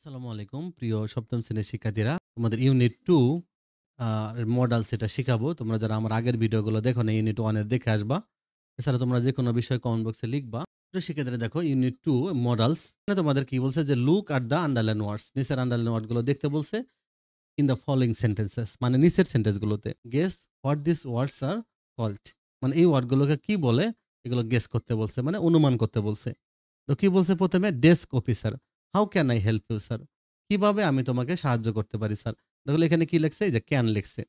আসসালামু আলাইকুম প্রিয় সপ্তম শ্রেণীর শিক্ষার্থীরা, তোমাদের ইউনিট 2 মডেল সেটা শিখাবো। তোমরা যারা আমার আগের ভিডিওগুলো দেখো না, ইউনিট 1 এর দেখে আসবা। এছাড়া তোমরা যে কোনো বিষয় কমেন্ট বক্সে লিখবা। প্রিয় শিক্ষার্থীরা, দেখো ইউনিট 2 মডেলস। এখানে তোমাদের কি বলছে যে look at the underline words, নিচের আন্ডারলাইন ওয়ার্ড গুলো দেখতে বলছে। ইন দ্য ফলোইং সেন্টেন্সেস, মানে নিচের সেন্টেন্স গুলোতে guess what this words are called, মানে এই ওয়ার্ড গুলোকে কি বলে এগুলো গেস করতে বলছে, মানে অনুমান করতে বলছে। তো কি বলছে প্রথমে, desk officer, how can I help you sir, কিভাবে আমি তোমাকে সাহায্য করতে পারি স্যার। তাহলে এখানে কি লিখছে, এই যে ক্যান লিখছে।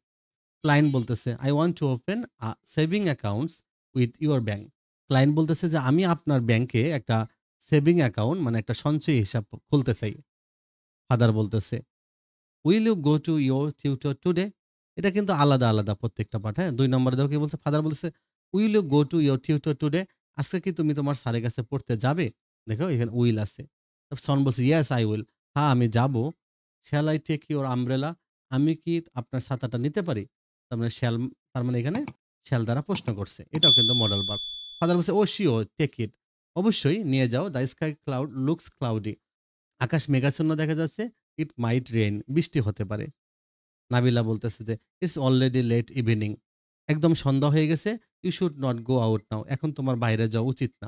ক্লায়েন্ট বলতেছে I want to open a saving accounts with your bank. Client বলতেছে যে আমি আপনার ব্যাংকে একটা সেভিং অ্যাকাউন্ট, মানে একটা সঞ্চয়ী হিসাব খুলতে চাই। ফাদার বলতেছে will you go to your tutor today. এটা কিন্তু আলাদা আলাদা প্রত্যেকটা পাঠ। হ্যাঁ, 2 নম্বরে দেখো কি বলছে, ফাদার বলছে will you go to your tutor today, আজকে কি তুমি তোমার স্যারের কাছে পড়তে যাবে। দেখো এখানে উইল আছে। সন বলছে ইয়েস আই উইল, হ্যাঁ আমি যাব। Shall I take your umbrella, আমি কি আপনার ছাতাটা নিতে পারি। তার মানে শ্যাল, তার মানে এখানে শ্যাল দ্বারা প্রশ্ন করছে, এটাও কিন্তু মডেল ভার্ব। ফাদার বলছে ও শিওর টেক ইট, অবশ্যই নিয়ে যাও। The sky cloud looks cloudy, আকাশ মেঘাচ্ছন্ন দেখা যাচ্ছে। ইট মাইট রেইন, বৃষ্টি হতে পারে। নাবিলা বলতেছে যে ইটস অলরেডি লেট ইভিনিং, একদম সন্ধ্যা হয়ে গেছে। You should not go out now, এখন তোমার বাইরে যাওয়া উচিত না।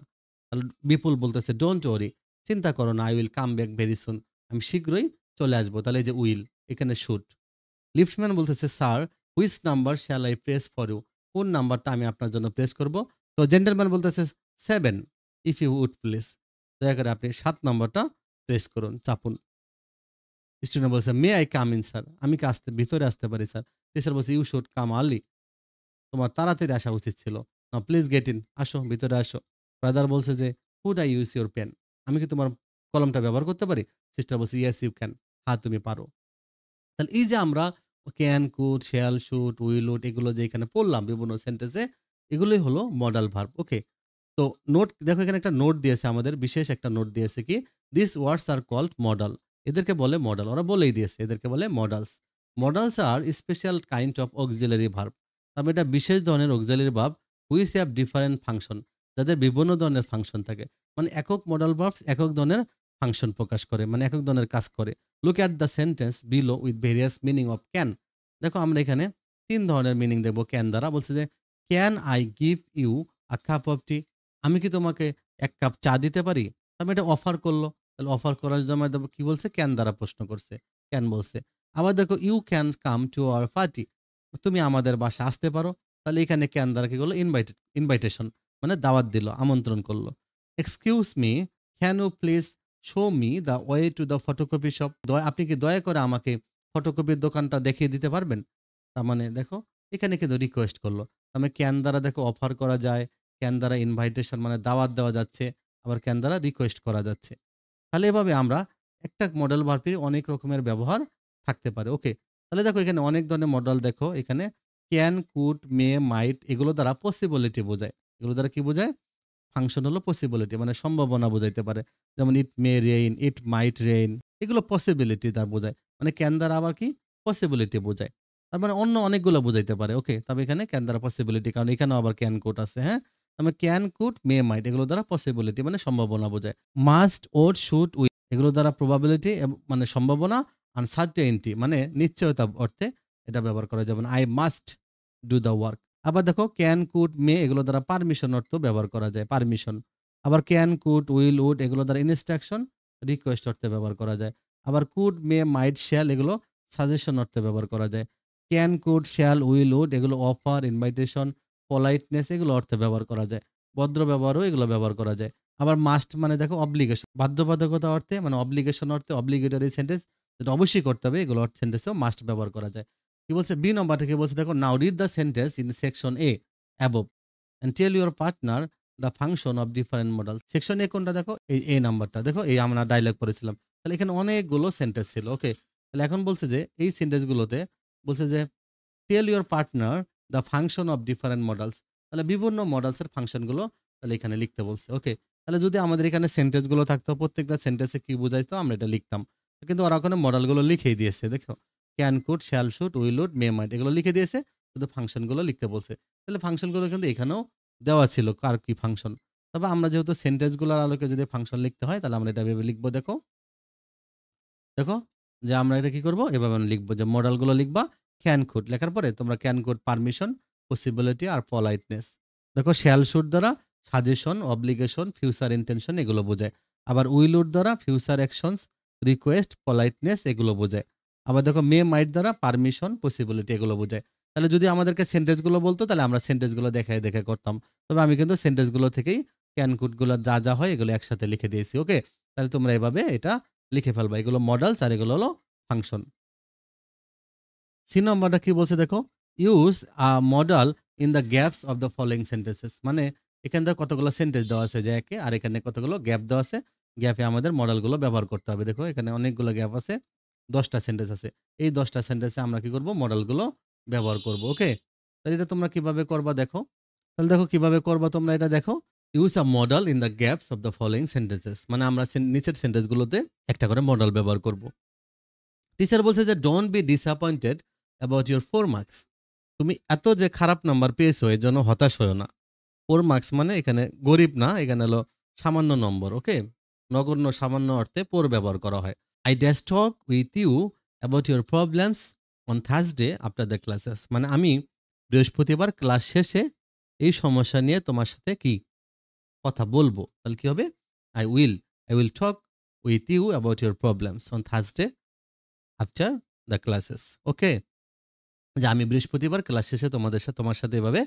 আর বিপুল বলতেছে ডোন্ট ওয়ারি, চিন্তা করো না, I will come back very soon, আমি শীঘ্রই চলে আসবো। তাহলে এই যে উইল, এখানে শুড। লিফটম্যান বলতেছে sir which number shall I press for you, কোন নাম্বারটা আমি আপনার জন্য প্রেস করব। তো জেন্টলম্যান বলতেছে 7, ইফ ইউ উড প্লিজ, দয়া করে আপনি 7 নাম্বারটা প্রেস করুন, চাপুন। স্টুডেন্ট বলছে may I come in sir, আমি কি আসতে ভিতরে আসতে পারি স্যার। টিচার বলছে ইউ শুড কাম আর্লি, তোমার তাড়াতাড়ি আসা উচিত ছিল। নাও প্লিজ গেট ইন, আসো ভিতরে আসো। ব্রাদার বলছে যে could I use your pen, আমি কি তোমার কলমটা ব্যবহার করতে পারি। সিস্টার বলছে ইয়েস ইউ ক্যান, হ্যাঁ তুমি পারো। তাহলে এই যে আমরা can, could, shall, should, will, would এগুলো যে এখানে পড়লাম বিভিন্ন সেন্টেন্সে, এগুলোই হলো মডাল ভার্ব। ওকে, তো নোট দেখো, এখানে একটা নোট দিয়েছে আমাদের, বিশেষ একটা নোট দিয়েছে কি, this words are called modal, এদেরকে বলে মডাল। ওরা বলেই দিয়েছে এদেরকে বলে modals. Modals are special kind of auxiliary verb, তবে এটা বিশেষ ধরনের auxiliary verb which have different function, যাদের বিভিন্ন ধরনের ফাংশন থাকে। মানে একক মডাল ভার্বস একক ধরনের ফাংশন প্রকাশ করে, মানে একক ধরনের কাজ করে। Look at the sentence below with various meaning of can. দেখো আমরা এখানে 3 ধরনের মিনিং দেখবো ক্যান দ্বারা। বলছে যে can I give you a cup of tea, আমি কি তোমাকে 1 কাপ চা দিতে পারি। আমি এটা অফার করলো, তাহলে অফার করার সময় দেখো কি বলছে, ক্যান দ্বারা প্রশ্ন করছে, ক্যান বলছে। আবার দেখো you can come to our party, তুমি আমাদের বাসায় আসতে পারো। তাহলে এখানে ক্যান দ্বারা কি করলো, ইনভাইটেশন, মানে দাওয়াত দিল, আমন্ত্রণ করলো। Excuse me, can you please show me the way to the photocopy shop, আপনি কি দয়া করে আমাকে ফটোকপির দোকানটা দেখিয়ে দিতে পারবেন। তার মানে দেখো এখানে কিন্তু রিকোয়েস্ট করলো। আমি ক্যান দ্বারা দেখো অফার করা যায়, ক্যান দ্বারা ইনভাইটেশন মানে দাওয়াত দেওয়া যাচ্ছে, আবার ক্যান দ্বারা রিকোয়েস্ট করা যাচ্ছে। তাহলে এভাবে আমরা একটা মডেল ভার্বের অনেক রকমের ব্যবহার থাকতে পারে। ওকে, তাহলে দেখো এখানে অনেক ধরনের মডেল, দেখো এখানে ক্যান, কুড, মে, মাইট এগুলো দ্বারা পসিবিলিটি বোঝায়। এগুলো দ্বারা কি বোঝায়, ফাংশন হলো পসিবিলিটি, মানে সম্ভাবনা বোঝাইতে পারে। যেমন ইট মে রেইন, ইট মাইট রেইন, এগুলো পসিবিলিটি দ্বারা বোঝায়। মানে ক্যান দ্বারা আবার কি পসিবিলিটি বোঝায়। তার মানে অন্য অনেকগুলো বুঝাইতে পারে। ওকে, তবে এখানে ক্যান দ্বারা পসিবিলিটি, কারণ এখানেও আবার ক্যান কোড আছে। হ্যাঁ, মানে ক্যান, কুড, মে, মাইট এগুলো দ্বারা পসিবিলিটি মানে সম্ভাবনা বোঝায়। মাস্ট, ওড, শুড, উইল এগুলো দ্বারা প্রবাবিলিটি মানে সম্ভাবনা, আনসার্টেইনটি মানে নিশ্চয়তা অর্থে এটা ব্যবহার করা যাবে। I must do the work. আবার দেখো ক্যান, কুড, মে এগুলো দ্বারা পারমিশন অর্থ ব্যবহার করা যায়, পারমিশন। আবার ক্যান, কুড, উইল, উড এগুলো দ্বারা ইনস্ট্রাকশন, রিকোয়েস্ট অর্থে ব্যবহার করা যায়। আবার কুড, মে, মাইট, শ্যাল এগুলো সাজেশন অর্থে ব্যবহার করা যায়। Can, could, shall, will, would এগুলো অফার, ইনভাইটেশন, পলাইটনেস এগুলো অর্থে ব্যবহার করা যায়। ভদ্র ব্যবহারও এগুলো ব্যবহার করা যায়। আবার মাস্ট মানে দেখো অব্লিগেশন, বাধ্যবাধকতা অর্থে, মানে অব্লিগেশন অর্থে অব্লিগেটরি সেন্টেন্স, যেটা অবশ্যই করতে হবে, এগুলো অর্থ সেন্টেন্সেও মাস্ট ব্যবহার করা যায়। কি বলছে বি নম্বরটা, কি বলছে দেখো, now read the sentence in section A above and tell your partner the function of different modal. Section A কোনটা দেখো, এই এ নাম্বারটা দেখো, এই আমরা ডায়লগ পড়েছিলাম। তাহলে এখানে অনেকগুলো সেন্টেন্স ছিল। ওকে, তাহলে এখন বলছে যে এই সেন্টেন্স গুলোতে বলছে যে tell your partner the function of different models, তাহলে বিভিন্ন মডেলস এর ফাংশন গুলো তাহলে এখানে লিখতে বলছে। ওকে, তাহলে যদি আমাদের এখানে সেন্টেন্স গুলো থাকতো, প্রত্যেকটা সেন্টেন্সে কি বুঝাইতো আমরা এটা লিখতাম। কিন্তু ওরা ওখানে মডেল গুলো লিখেই দিয়েছে। দেখো can, could, shall, should, will, would, may, might এগুলো লিখে দিয়েছে, শুধু ফাংশন গুলো লিখতে বলছে। তাহলে ফাংশন গুলো কিন্তু এখানেও দেওয়া ছিল কার কি ফাংশন। তবে আমরা যেহেতু সেন্টেন্স গুলোর আলোকে যদি ফাংশন লিখতে হয়, তাহলে আমরা এটা ভেবে লিখবো। দেখো দেখো যে আমরা এটা কি করব এভাবে আমরা লিখবো যে মডেলগুলো লিখবা ক্যান কুড লেখার পরে তোমরা ক্যান কুড পারমিশন পসিবিলিটি আর পলাইটনেস। দেখো শ্যাল শুড দ্বারা সাজেশন অব্লিগেশন ফিউচার ইন্টেনশন এগুলো বোঝায়। আবার উইল উড দ্বারা ফিউচার অ্যাকশনস রিকোয়েস্ট পলাইটনেস এগুলো বোঝায়। আবার দেখো মে মাইট দ্বারা পারমিশন পসিবিলিটি এগুলো বোঝায়। তাহলে যদি আমাদেরকে সেন্টেন্সগুলো বলতো তাহলে আমরা সেন্টেন্সগুলো দেখায় দেখে করতাম। তবে আমি কিন্তু সেন্টেন্সগুলো থেকেই ক্যান কুডগুলো যা যা হয় এগুলো একসাথে লিখে দিয়েছি। ওকে, তাহলে তোমরা এভাবে এটা লিখে ফেলবা। এগুলো মডেলস আর এগুলো হলো ফাংশন। সি নম্বরটা কি বলছে দেখো, use a model in the gaps of the following sentences. মানে এখান থেকে কতগুলো সেন্টেন্স দেওয়া আছে যে একে, আর এখানে কতগুলো গ্যাপ দেওয়া আছে। গ্যাপে আমাদের মডেলগুলো ব্যবহার করতে হবে। দেখো এখানে অনেকগুলো গ্যাপ আছে, 10টা সেন্টেন্স আছে। এই 10টা সেন্টেন্সে আমরা কি করব মডেলগুলো ব্যবহার করব। ওকে, তাহলে এটা তোমরা কিভাবে করবা দেখো। তাহলে দেখো কিভাবে করবা তোমরা এটা দেখো। Use a model in the gaps of the following sentences. মানে আমরা নিচের সেন্টেন্সগুলোতে একটা করে মডেল ব্যবহার করব। টিচার বলছে যে don't be disappointed about your 4 marks. তুমি এত যে খারাপ নাম্বার পেয়েছো এর জন্য হতাশ হয়েও না। 4 মার্কস মানে এখানে গরিব না, এখানে হলো সামান্য নম্বর। ওকে, নগণ্য সামান্য অর্থে 4 ব্যবহার করা হয়। I dash talk with you about your problems on Thursday after the classes. মানে আমি বৃহস্পতিবার ক্লাস শেষে এই সমস্যা নিয়ে তোমার সাথে কি কথা বলবো। তাহলে কি হবে, I will talk with you about your problems on Thursday after the classes. Okay, যে আমি বৃহস্পতিবার ক্লাস শেষে তোমার সাথে এভাবে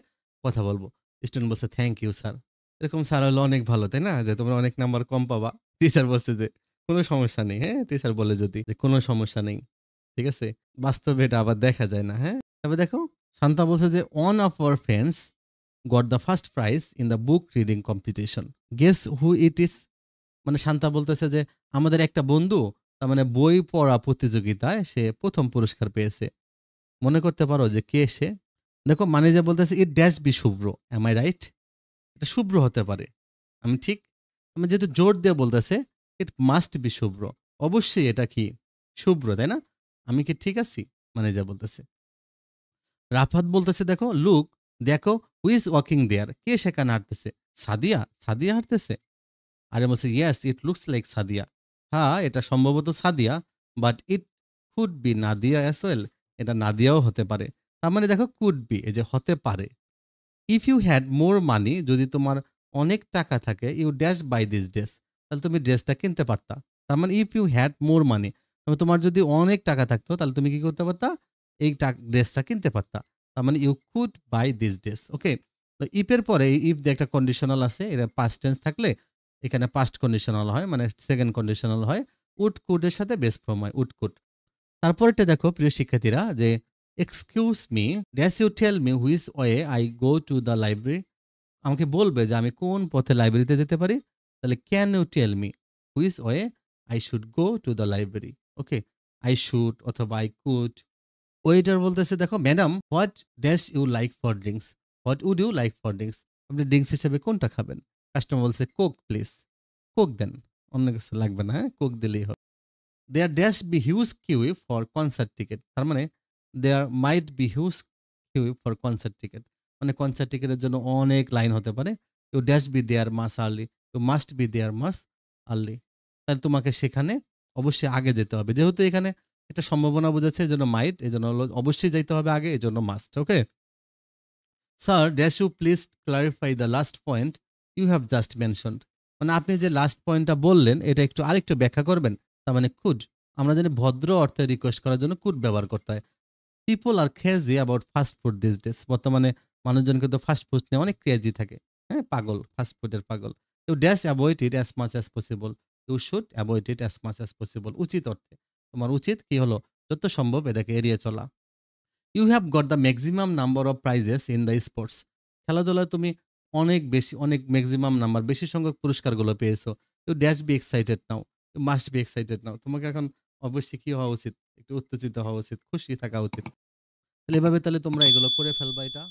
কথা বলবো। স্টুডেন্ট বলছে থ্যাংক ইউ স্যার। এরকম স্যার হলো অনেক ভালো, তাই না, যে তোমরা অনেক নাম্বার কম পাবা। টিচার বলছে যে কোনো সমস্যা নেই। হ্যাঁ, টিচার বলে যদি যে কোনো সমস্যা নেই, ঠিক আছে। বাস্তবে এটা আবার দেখা যায় না। হ্যাঁ, তবে দেখো শান্তা বলছে যে one of our friends got the first prize in the book reading competition, guess who it is. মানে শান্তা বলতেছে যে আমাদের একটা বন্ধু তার মানে বই পড়া প্রতিযোগিতায় সে প্রথম পুরস্কার পেয়েছে। মনে করতে পারো যে কে সে। দেখো মানে যে বলতেছে it dash be Shubhra, am I right? এটা শুভ্র হতে পারে, আমি ঠিক। আমি যেহেতু জোর দিয়ে বলতেছে ইট মাস্ট বি শুভ্র, অবশ্যই এটা কি শুভ্র, তাই না? আমি কি ঠিক আছি? মানে যা বলতেছে। রাফাত বলতেছে দেখো লুক, দেখো হু ইজ ওয়াকিং দেয়ার, কে সেখানে হাঁটতেছে? সাদিয়া, সাদিয়া হাঁটতেছে। আরে বলছে yes it looks like Sadia, হ্যাঁ এটা সম্ভবত Sadia, but it could be Nadia as well, এটা নাদিয়াও হতে পারে। তার মানে দেখো কুড বি, এই যে হতে পারে। If you had more money, যদি তোমার অনেক টাকা থাকে, you dash buy this dress, তাহলে তুমি ড্রেসটা কিনতে পারতা। তার মানে if you had more money, তোমার যদি অনেক টাকা থাকতো তাহলে তুমি কি করতে পারতা, এই ড্রেসটা কিনতে পারতা। তার মানে you could buy this dress. Okay, তো ইফের পরে ইফ দিয়ে একটা কন্ডিশনাল আছে, এটা পাস্ট টেন্স থাকলে এখানে পাস্ট কন্ডিশনাল হয়, মানে সেকেন্ড কন্ডিশনাল হয়। উড কুডের সাথে বেস ফর্ম হয়, উড কুড। তারপরটা দেখো প্রিয় শিক্ষার্থীরা, যে excuse me, dash you tell me which way I go to the library. আমাকে বলবে যে আমি কোন পথে লাইব্রেরিতে যেতে পারি। তাহলে can you tell me which way I should go to the library. Okay, I should অথবা আই কুড। ওয়েটার বলতেছে দেখো madam what dash you like for drinks, what would you like for drinks, আপনি drinks হিসেবে কোনটা খাবেন? Customer বলছে Coke please, Coke দেন, অন্য কিছু লাগবে না, হ্যাঁ কোক দিলেই হবে। There dash be huge queue for concert ticket, তার মানে there might be huge queue for concert ticket, মানে কনসার্ট টিকেটের জন্য অনেক লাইন হতে পারে। You dash be there must early, you must be there must early. তাহলে তোমাকে সেখানে অবশ্যই আগে যেতে হবে, যেহেতু এখানে একটা সম্ভাবনা বোঝাচ্ছে এই জন্য মাইট, এই জন্য অবশ্যই যাইতে হবে আগে, এই জন্য must. Okay, sir dash you please clarify the last point you have just mentioned, মানে আপনি যে লাস্ট পয়েন্টটা বললেন এটা একটু আরেকটু ব্যাখ্যা করবেন। তার মানে কুড, আমরা জানি ভদ্র অর্থে রিকোয়েস্ট করার জন্য কুড ব্যবহার করতে হয়। People are crazy about fast food this days, বর্তমানে মানুষজন কিন্তু ফাস্ট ফুড নিয়ে অনেক ক্রেজি থাকে। হ্যাঁ, পাগল, ফাস্ট ফুডের পাগল। You dash avoid it as much as possible, you should avoid it as much as possible, উচিত অর্থে তোমার উচিত কি হলো, যত সম্ভব এটাকে এড়িয়ে চলা। You have got the maximum number of prizes in the sports, খেলাধুলায় তুমি অনেক বেশি, অনেক ম্যাক্সিমাম নাম্বার, বেশি সংখ্যক পুরস্কারগুলো পেয়েছো। You dash be excited now, you must be excited now, তোমাকে এখন অবশ্যই কি হওয়া উচিত, একটু উত্তেজিত হওয়া উচিত, খুশি থাকা উচিত। তাহলে এভাবে তাহলে তোমরা এগুলো করে ফেলবা এটা।